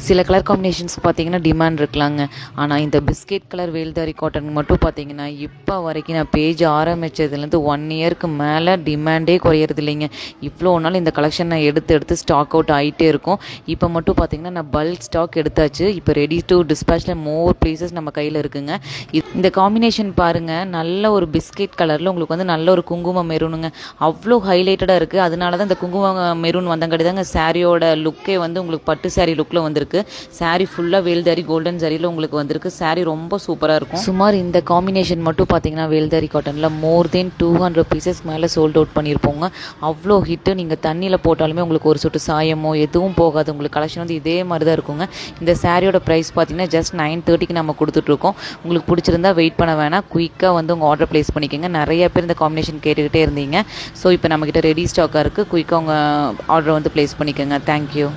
சில கலர் காம்பினேஷன்ஸ்க்கு பார்த்தீங்கன்னா டிமாண்ட் இருக்கலாங்க. ஆனால் இந்த பிஸ்கெட் கலர் வேல்தாரி காட்டன் மட்டும் பார்த்தீங்கன்னா இப்போ வரைக்கும் நான் பேஜ் ஆரம்பித்ததுலேருந்து 1 இயருக்கு மேலே டிமாண்டே குறையிறது இல்லைங்க. இவ்வளோ நாள் இந்த கலெக்ஷன் நான் எடுத்து ஸ்டாக் அவுட் ஆகிட்டே இருக்கும். இப்போ மட்டும் பார்த்தீங்கன்னா நான் பல்க் ஸ்டாக் எடுத்தாச்சு. இப்போ ரெடி டு டிஸ்பேச்சில் மோர் ப்ளேசஸ் நம்ம கையில் இருக்குங்க. இந்த காம்பினேஷன் பாருங்கள், நல்ல ஒரு பிஸ்கெட் கலரில் உங்களுக்கு வந்து நல்ல ஒரு குங்குமம் மெரூனுங்க. அவ்வளோ ஹைலைட்டடாக இருக்குது. அதனால தான் இந்த குங்குமம் மெரூன் வந்தங்காட்டி தாங்க சாரியோட லுக்கே வந்து உங்களுக்கு பட்டு சாரி லுக்கில் வந்திருக்கு. சாரி ஃபுல்லாக வேல்தாரி கோல்டன் சாரியில் உங்களுக்கு வந்திருக்கு. சாரி ரொம்ப சூப்பராக இருக்கும். சுமார் இந்த காம்பினேஷன் மட்டும் பார்த்தீங்கன்னா வேல்தாரி காட்டனில் மோர் தென் 200 பீசஸ் மேலே சோல்ட் அவுட் பண்ணியிருப்போங்க. அவ்வளோ ஹிட்டு. நீங்கள் தண்ணியில் போட்டாலுமே உங்களுக்கு ஒரு சொட்டு சாயமோ எதுவும் போகாது. உங்களுக்கு கலெக்ஷன் வந்து இதே மாதிரி தான் இருக்குங்க. இந்த சாரியோட ப்ரைஸ் பார்த்தீங்கன்னா ஜஸ்ட் 930க்கு நம்ம கொடுத்துட்ருக்கோம். உங்களுக்கு பிடிச்சிருந்தா வெயிட் பண்ண வேணாம், குயிக்காக வந்து உங்கள் ஆர்டர் ப்ளேஸ் பண்ணிக்கோங்க. நிறைய பேர் இந்த காம்பினேஷன் கேட்டுக்கிட்டே இருந்தீங்க. ஸோ இப்போ நம்மக்கிட்ட ரெடி ஸ்டாக்காக இருக்குது. குயிக்காக உங்கள் ஆர்டரை வந்து ப்ளேஸ் பண்ணிக்கோங்க. தேங்க்யூ.